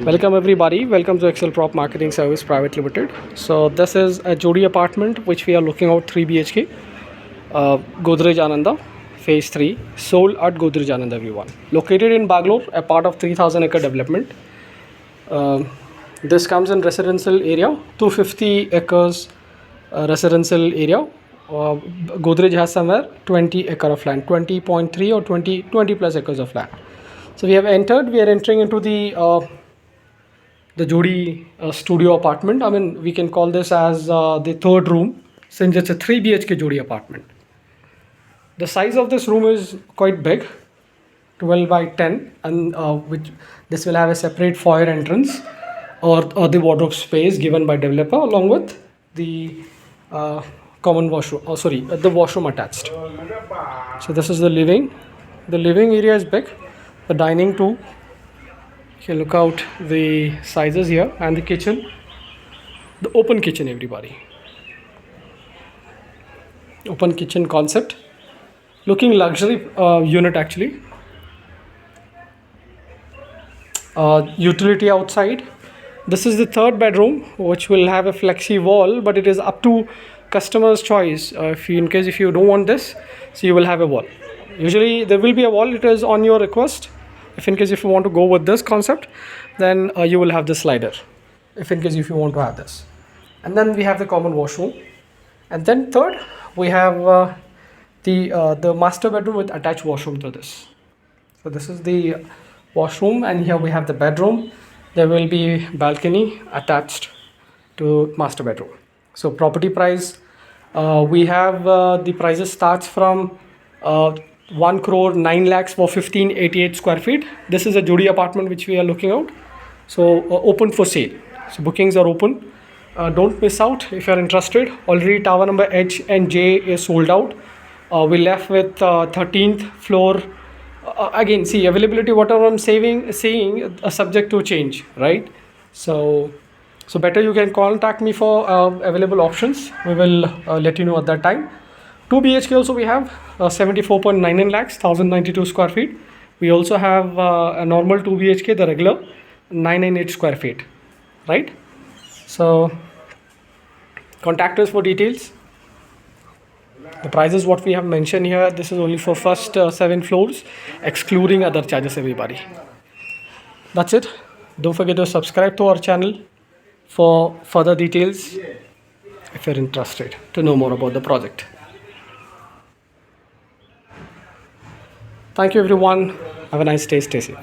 Welcome everybody, welcome to HExcelprop Marketing Service Private Limited. So this is a Jodi Apartment which we are looking out 3 BHK, Godrej Ananda, Phase 3, sold at Godrej Ananda everyone. Located in Bangalore, a part of 3000 acre development. This comes in residential area, 250 acres residential area. Godrej has somewhere 20 acre of land, 20.3 or 20 plus acres of land. So we are entering into the Jodi studio apartment. I mean, we can call this as the third room since it's a 3 BHK Jodi apartment. The size of this room is quite big, 12 by 10, and which this will have a separate foyer entrance or the wardrobe space given by developer along with the common washroom. The washroom attached. So this is the living. The living area is big. The dining too. You can look out the sizes here, and the kitchen, the open kitchen everybody. Open kitchen concept. Looking luxury unit actually. Utility outside. This is the third bedroom which will have a flexi wall, but it is up to customer's choice. If you don't want this, so you will have a wall. Usually there will be a wall, it is on your request. If you want to go with this concept, then you will have the slider. If you want to have this. And then we have the common washroom. And then third, we have the master bedroom with attached washroom to this. So this is the washroom, and here we have the bedroom. There will be balcony attached to master bedroom. So property price, we have the prices starts from 1 crore 9 lakhs for 1588 square feet. This is a Jodi apartment which we are looking out. So open for sale. So bookings are open. Don't miss out if you are interested. Already tower number H and J is sold out. We left with 13th floor. Again, see availability, whatever I'm saying subject to change, right? So better you can contact me for available options. We will let you know at that time. 2 BHK also we have 74.99 lakhs, 1092 square feet. We also have a normal 2 BHK, the regular 998 square feet, right? So contact us for details. The prices what we have mentioned here, this is only for first 7 floors, excluding other charges everybody. That's it. Don't forget to subscribe to our channel for further details if you're interested to know more about the project. Thank you everyone. Have a nice day. Stay safe.